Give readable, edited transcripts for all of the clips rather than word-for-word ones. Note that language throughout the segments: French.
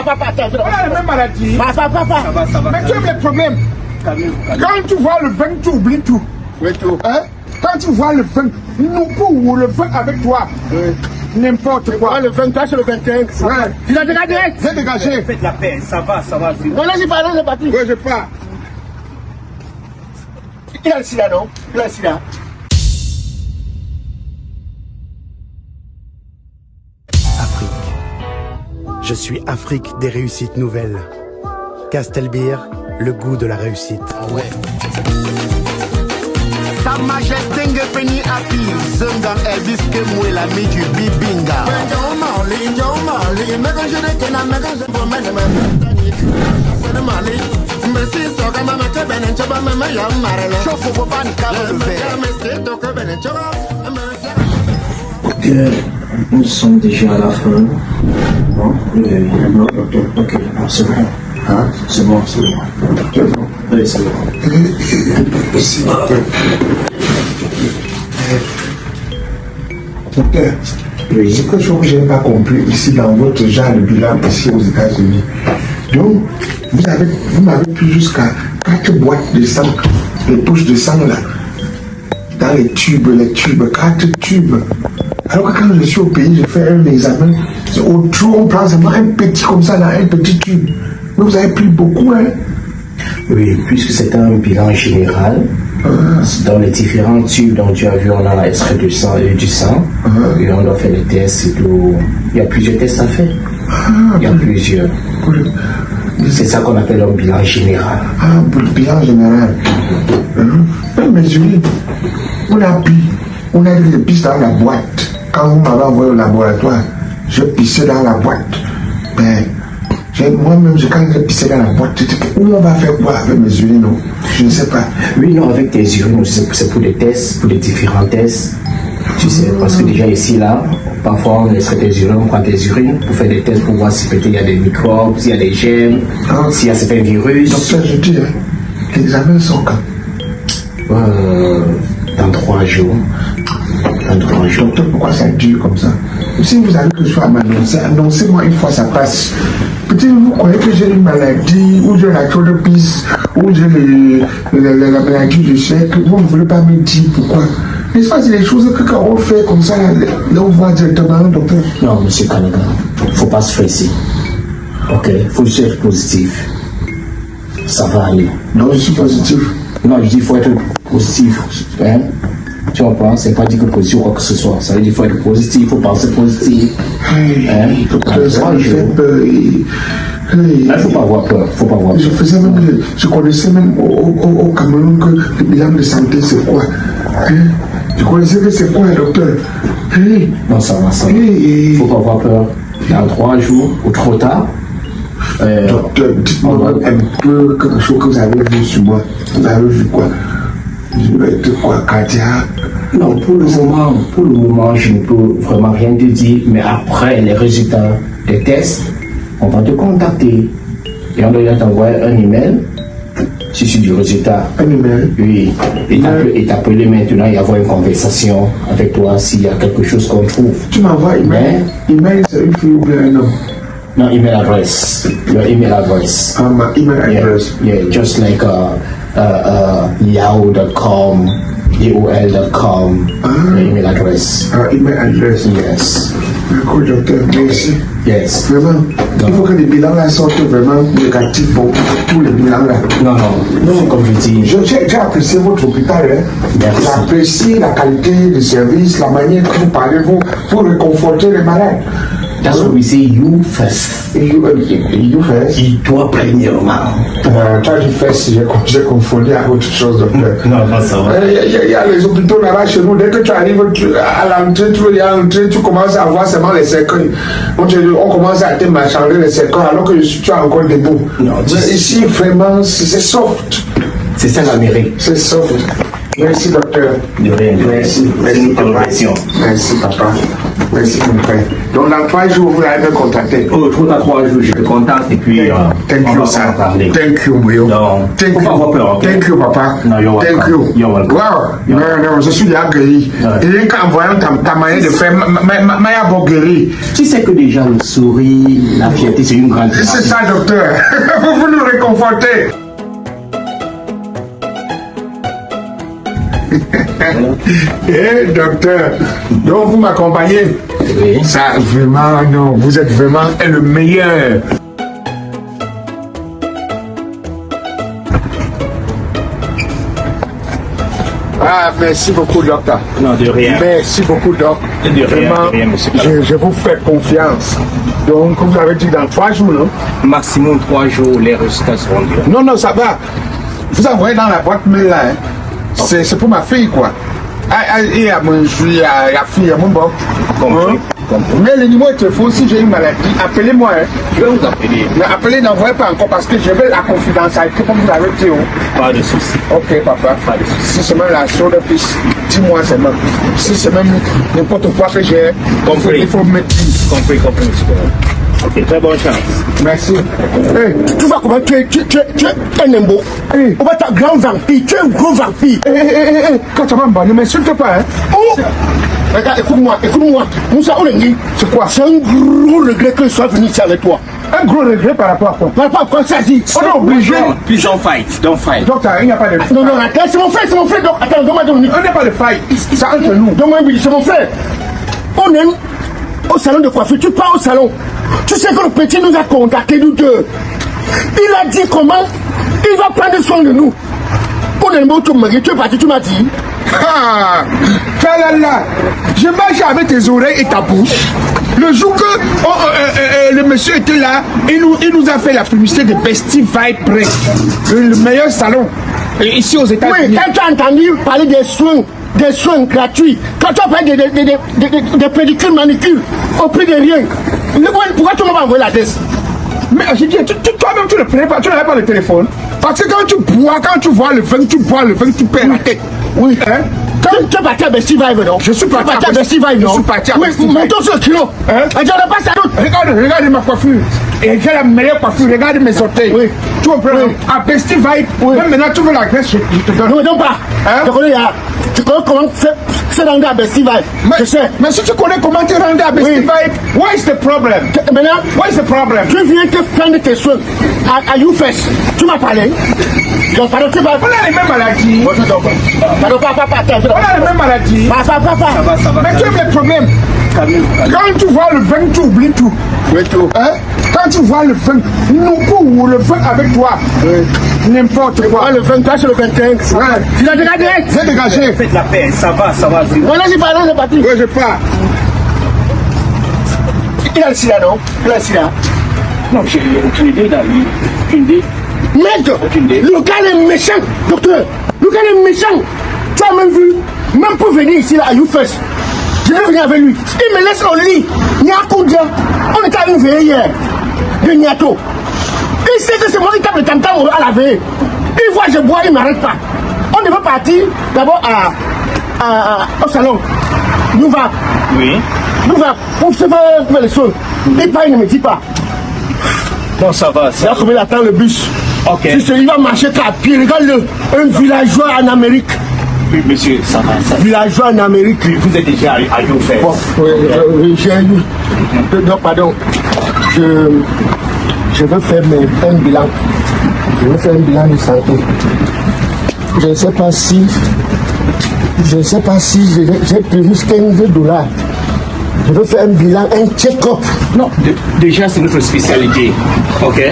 papa, attends. On a la même maladie. Papa. Ça va. Mais tu as des problèmes. Quand tu vois le vin, tu oublies tout. Oui, tout. Hein? Quand tu vois le vin, nous pour le vin avec toi. N'importe quoi. Le 23 sur le 21. Ouais. Tu l'as dégagé direct? J'ai dégagé. Faites la paix, ça va. Non, là, c'est parti. Oui, je pars. Il a le sida, non? Il a le sida. Afrique. Je suis Afrique des réussites nouvelles. Castelbeer, le goût de la réussite. Ah ouais. Sa majesté ngepeni api Zungan Elvis ke mwe la mi du bibinga John Marley Mega jere kena mega jere for mene Sene Marley Mbesi soka mama ke benen choba mama ya marele Chofo boba ni kabo le verre Meste toke benen choba Nous sommes déjà à la fin. Non, docteur. Ok, c'est bon. Hein? C'est bon. Oui, c'est bon. Docteur, oui. C'est quelque chose que je n'ai pas compris ici dans votre genre de bilan ici aux États-Unis. Donc, vous m'avez pris jusqu'à 4 boîtes de sang, les poches de sang là, dans les tubes, 4 tubes. Alors que quand je suis au pays, je fais un examen, au trou, on prend seulement un petit comme ça, dans un petit tube. Mais vous avez pris beaucoup, hein? Oui, puisque c'est un bilan général, dans les différents tubes dont tu as vu, on a extrait du sang, et on a fait les tests et tout. Il y a plusieurs tests à faire. Il y a plusieurs. C'est ça qu'on appelle un bilan général. Ah, pour le bilan général. Mais Julie, on a mis les pistes dans la boîte. Quand vous m'avez envoyé au laboratoire, je pissais dans la boîte. Ben, moi-même, quand j'ai pissé dans la boîte, je dis, où on va faire quoi avec mes urines? Non? Je ne sais pas. Oui, non, avec tes urines, c'est pour des tests, pour les différents tests. Tu sais, parce que déjà ici, là, parfois on extrait tes urines, on prend tes urines pour faire des tests pour voir si peut-être il y a des microbes, s'il y a des germes, s'il y a certains virus. Docteur, je dis, les examens sont quand? Dans 3 jours. Docteur, pourquoi ça dure comme ça? Si vous avez quelque chose à m'annoncer, annoncez-moi une fois ça passe. Peut-être vous croyez que j'ai une maladie, ou j'ai la chorobis, ou j'ai la maladie du siècle, vous ne voulez pas me dire pourquoi. N'est-ce pas, c'est des choses que quand on fait comme ça, là on voit directement le docteur. Non, monsieur Kanaga, il ne faut pas stresser. Ok, il faut juste être positif. Ça va aller. Non, je suis positif. Non, je dis qu'il faut être positif. Hein? Tu comprends? C'est pas dire que positif ou quoi que ce soit. Ça veut dire qu'il faut être positif, il faut penser positif. Hein? Docteur, ça me fait peur. Il ne faut pas avoir peur. Je connaissais même au Cameroun que le bilan de santé c'est quoi. Hein? Je connaissais que c'est quoi, docteur. Non, ça va. Il ne faut pas avoir peur. Dans 3 jours ou trop tard. Docteur, dites-moi un peu quelque chose que vous avez vu sur moi. Vous avez vu quoi? Je vais être quoi, cardiaque? Non, pour le moment, je ne peux vraiment rien te dire, mais après les résultats des tests, on va te contacter et on doit t'envoyer un email si c'est du résultat. Un email? Oui, et t'appeler maintenant et avoir une conversation avec toi s'il y a quelque chose qu'on trouve. Tu m'envoies email? Email, c'est une fille ou bien un homme? No, email address. Your email address. My email address. Yeah, just like yahoo.com, AOL.com. Your email address. Email address. Yes. D'accord, docteur, merci. Yes. Vraiment, il faut que les bilans là sortent vraiment négatifs pour tous les bilans là. Non, comme je dis. J'ai apprécié votre hôpital. Merci. J'apprécie la qualité du service, la manière que vous parlez, vous réconfortez les malades. That's what we say, you first. You first? Et toi premièrement. Toi tu first, j'ai confondu à autre chose, docteur. Non, ça va. Il y a les hôpitaux là-bas chez nous, dès que tu arrives à l'entrée, tu commences à voir seulement les cercueils. On commence à te marchander les cercueils alors que tu es encore debout. Non, mais ici, vraiment, c'est soft. C'est ça l'Amérique. C'est soft. Merci, docteur. De rien. Merci. Merci pour la question. Merci, papa. Merci mon frère. Donc dans 3 jours, vous allez me contacter. Oh, 3 jours, je te contacte et puis Thank on you, va sir. en parler. Thank you, Moyo. Non, Thank faut pas avoir peur, you. ok? Thank you, papa. No, you're welcome. Thank you. You're welcome. Wow. Non, je suis déjà guéri. Ouais. Et rien qu'en voyant ta manière de faire, m'a bon guéri. Tu sais que déjà le sourire, la fierté, c'est une grande C'est ça, docteur. Vous nous réconfortez. Eh, docteur, donc vous m'accompagnez. Oui. Ça, vraiment, non, vous êtes vraiment le meilleur. Ah, merci beaucoup, docteur. Non, de rien. Merci beaucoup, doc. De rien, Vraiment, de rien, monsieur. je vous fais confiance. Donc, vous avez dit dans 3 jours, non? Maximum 3 jours, les résultats seront durs. Non, ça va. Vous envoyez dans la boîte mail là. Hein. C'est pour ma fille, quoi. Et à mon fille, à la fille, à mon bon. Compris. Mais le numéro de téléphone, si j'ai une maladie, appelez-moi. Hein. Je vais vous appeler. Mais appelez, n'envoyez pas encore parce que je veux la confidentialité comme vous l'avez dit. Pas de soucis. Ok, papa. Pas de soucis. Si c'est même la chose de plus, dis-moi seulement. Si c'est même n'importe quoi que j'ai, Compris. il faut me dire. Compris, monsieur. Ok, très bonne chance. Merci. Hey, tu vois comment tu es un embo. Hey. On va être un grand vampire, tu es un gros vampire. Quand tu vas me banner, m'insulte pas, hein. Oh! Regarde, écoute-moi. Moussa Olengi, C'est quoi? c'est un gros regret que je sois venu ici avec toi. Un gros regret par rapport à quoi? Par rapport à quoi ça dit? On est obligé. Please don't fight. Don't fight. Donc, il n'y a pas de Non, attends, c'est mon frère, donc attends, donne-moi 2 minutes. On n'est pas de fight. C'est entre nous. Donne-moi 1 minute, c'est mon frère. On est au salon de coiffure, tu pars au salon. Tu sais que le petit nous a contactés, nous deux. Il a dit comment il va prendre soin de nous. On est mort, tu es parti, tu m'as dit. Ah, là, je marche avec tes oreilles et ta bouche. Le jour que le monsieur était là, il nous a fait la publicité de Bestie Vibe Break, le meilleur salon ici aux États-Unis. Oui, quand tu as entendu parler des soins gratuits, quand tu as parlé des pédicures, manicures, au prix de rien, pourquoi tu m'as envoyé l'adresse? Mais j'ai dit, toi-même tu ne prenais pas, tu n'avais pas le téléphone. Parce que quand tu vois le vin, tu perds la tête. Oui. Hein? Tu es parti à Bestie Vibe, non? Je suis parti à Bestie Vibe, non? Je suis parti à oui, Bestie Vibe. montons sur le kilo. Hein? Et j'en ai pas sa route. Regarde ma coiffure. Et j'ai la meilleure coiffure. Regarde mes orteils. Oui. Tu comprends? Oui. À Bestie Vibe, Oui. même maintenant tu veux la graisse, je te donne. Non, pas. Hein? Tu connais comment se rendre à Bestie Vibe? Je sais. Mais si tu connais comment te rendre à Bestie Oui. Vibe, what is the problem? Maintenant, What is the problem? tu viens te prendre tes soins à YouFest. Tu m'as parlé. Donc, pardon, tu vas. On a les mêmes maladies. Pardon, papa, On a les mêmes maladies. Papa. Ça va. Mais tu as des problèmes. Quand tu vois le vin, tu oublies tout. Hein? Quand tu vois le vin, nous le vin avec toi, n'importe quoi. Ah, le 23 sur le 21. Ouais. Tu l'as dégagé? J'ai dégagé. Faites la paix, ça va. Voilà, c'est parlé, c'est parti. Oui, je pars. Il a le sida, non? Il a le sida. Non, j'ai aucune idée, David. Aucune idée. Mec, Aucune idée. le gars est méchant, docteur. Le gars est méchant. Tu as même vu, même pour venir ici là, à YouFest, je vais venir avec lui. Il me laisse au lit. Niakoudja. On était à une veillée hier. De Niato. Il sait que c'est moi qui tape le tam-tam à la veillée. Il voit, je bois, il ne m'arrête pas. On devait partir d'abord au salon. Nous va. Oui. Nous va. Pour se faire les choses. Et pas, il ne me dit pas. Non, ça va. C'est là combien il attend le bus. Ok. Il va marcher qu'à pied. Regarde-le. Un villageois en Amérique. Oui, monsieur, ça va. Villageois en Amérique. Vous êtes déjà à YouFest. Bon, j'ai eu. Non, pardon. Je veux faire un bilan. Je veux faire un bilan de santé. Je ne sais pas si j'ai prévu $15. Je veux faire un bilan, un check-up. Non, déjà, c'est notre spécialité. OK? Donc,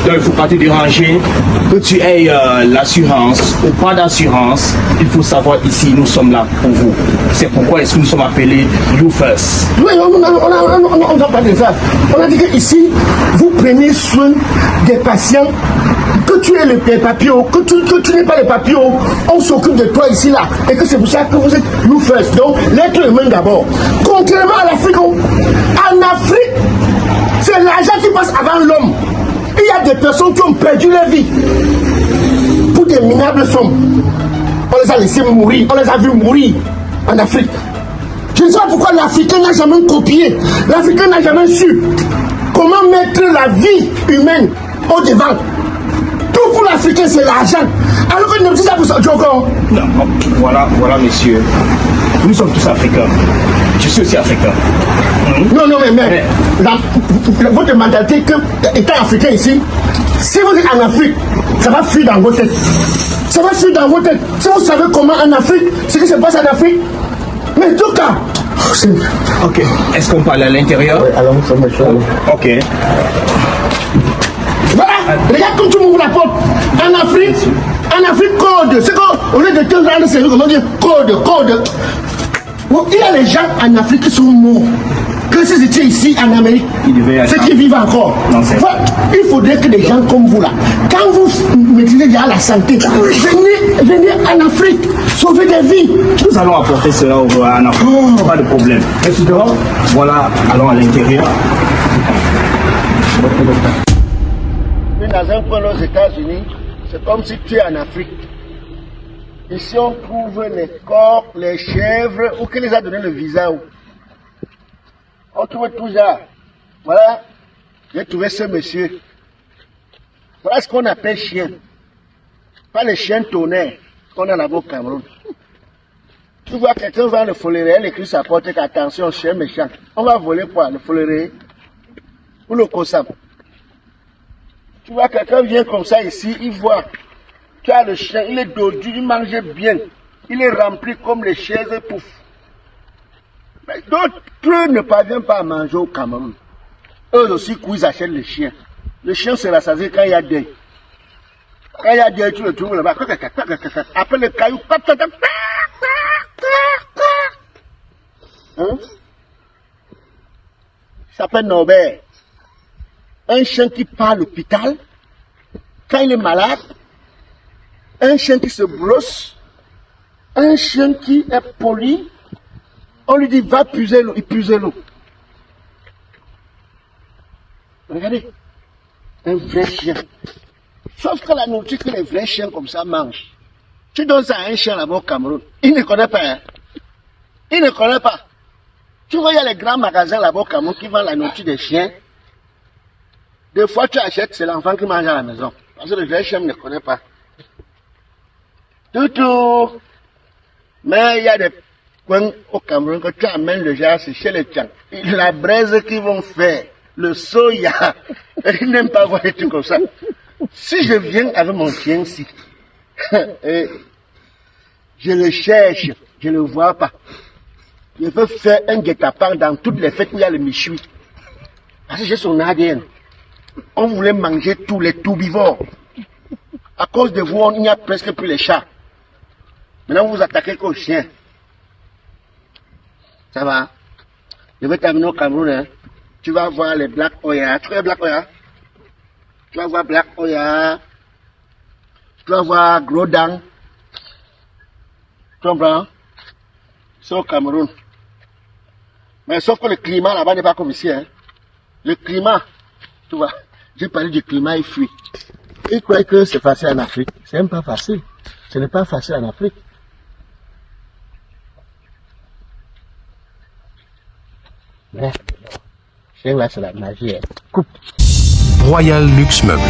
il ne faut pas te déranger. Que tu aies l'assurance ou pas d'assurance, il faut savoir ici, nous sommes là pour vous. C'est pourquoi est-ce que nous sommes appelés YouFest. Oui, on n'a pas de ça. On a dit qu'ici, vous prenez soin des patients, que tu aies les papillons, que tu n'aies pas les papillons, on s'occupe de toi ici, là. Et que c'est pour ça que vous êtes YouFest. Donc, l'être humain d'abord. Contrairement à l'Afrique, en Afrique, c'est l'argent qui passe avant l'homme. Il y a des personnes qui ont perdu leur vie pour des minables sommes. On les a laissés mourir, on les a vus mourir en Afrique. Je ne sais pas pourquoi l'Africain n'a jamais copié. L'Africain n'a jamais su comment mettre la vie humaine au devant. Tout pour l'Africain, c'est l'argent. Alors que nous disons ça pour ça, Djoko. Non, voilà, monsieur. Nous sommes tous africains. Je suis aussi africain. Non, mais votre mentalité étant africain ici, si vous êtes en Afrique, ça va fuir dans vos têtes. Ça va fuir dans vos têtes. Si vous savez comment en Afrique, ce qui se passe en Afrique, mais tout cas. Ok, est-ce qu'on parle à l'intérieur? Oui, allons, ça me chaud. Ok. Voilà, regarde comme tu m'ouvres la porte. En Afrique, code. C'est qu'au lieu de te rendre sérieux, comment dire, code. Il y a les gens en Afrique qui sont morts. Que si c'était ici en Amérique, ceux qui vivent encore. Il faudrait que des gens comme vous là, quand vous maîtrisez déjà la santé, venez en Afrique, sauver des vies. Nous allons apporter cela en Afrique. Pas de problème. Merci dehors. Voilà, allons à l'intérieur. Dans un point aux États-Unis, c'est comme si tu es en Afrique. Ici, on trouve les corps, les chèvres, ou qui les a donné le visa. On trouve tout ça. Voilà. J'ai trouvé ce monsieur. Voilà ce qu'on appelle chien. Pas les chiens tonnerres qu'on a là-bas au Cameroun. Tu vois quelqu'un va le folérer, elle écrit sa porte, attention, chien méchant. On va voler quoi? Le folérer ou le Kossam. Tu vois quelqu'un vient comme ça ici, il voit. Tu as le chien, il est dodu, il mange bien. Il est rempli comme les chaises pouf. Mais d'autres ne parviennent pas à manger au Cameroun. Eux aussi, ils achètent les chiens. Le chien se rassasie quand il y a deuil. Quand il y a deuil, tu le trouves là-bas. Après le caillou, hein? Il s'appelle Norbert. Un chien qui part à l'hôpital quand il est malade. Un chien qui se brosse. Un chien qui est poli. On lui dit, va puiser l'eau. Il puise l'eau. Regardez. Un vrai chien. Sauf que la nourriture que les vrais chiens comme ça mangent. Tu donnes ça à un chien là-bas au Cameroun. Il ne connaît pas. Hein? Il ne connaît pas. Tu vois, il y a les grands magasins là-bas au Cameroun qui vendent la nourriture des chiens. Des fois, tu achètes, c'est l'enfant qui mange à la maison. Parce que le vrai chien ne connaît pas. Tout. Mais il y a des coins au Cameroun que tu amènes le genre, c'est chez les Tchans. La braise qu'ils vont faire, le soya, ils n'aiment pas voir des trucs comme ça. Si je viens avec mon chien ici, je le cherche, je ne le vois pas. Je veux faire un guet-apens dans toutes les fêtes où il y a le méchoui. Parce que j'ai son ADN. On voulait manger tous les toubivores. À cause de vous, il n'y a presque plus les chats. Maintenant, vous vous attaquez qu'aux chiens. Ça va? Je vais t'amener au Cameroun. Hein. Tu vas voir les Black Oya. Tu connais Black Oya? Tu vas voir Black Oya. Tu vas voir Gros Dang. Tu comprends? C'est au Cameroun. Mais sauf que le climat là-bas n'est pas comme ici. Hein. Le climat, tu vois, j'ai parlé du climat, il fuit. Il croit que c'est facile en Afrique. C'est même pas facile. Ce n'est pas facile en Afrique. Mais, là, c'est la magie. Hein. Coupe. Royal Luxe Meubles.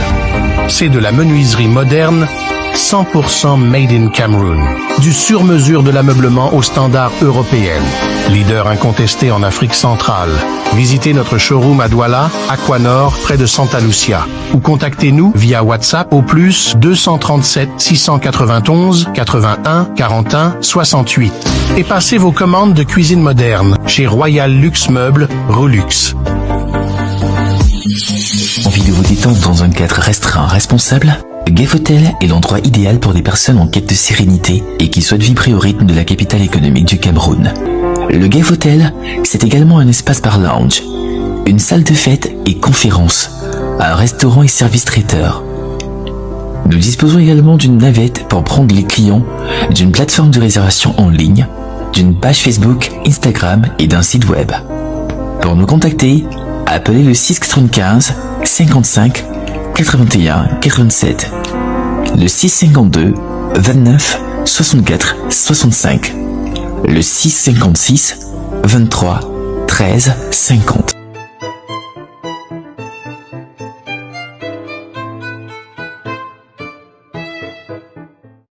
C'est de la menuiserie moderne, 100% made in Cameroon. Du sur-mesure de l'ameublement aux standards européens. Leader incontesté en Afrique centrale. Visitez notre showroom à Douala, Aquanor, près de Santa Lucia. Ou contactez-nous via WhatsApp au plus 237 691 81 41 68. Et passez vos commandes de cuisine moderne chez Royal Luxe Meubles, Relux. Envie de vous détendre dans un cadre restreint, responsable? Gave Hotel est l'endroit idéal pour des personnes en quête de sérénité et qui souhaitent vibrer au rythme de la capitale économique du Cameroun. Le Gave Hotel, c'est également un espace bar lounge, une salle de fête et conférences, un restaurant et service traiteur. Nous disposons également d'une navette pour prendre les clients, d'une plateforme de réservation en ligne, d'une page Facebook, Instagram et d'un site web. Pour nous contacter, appelez le 695 55 81 87, le 652 29 64 65, le 656 23 13 50.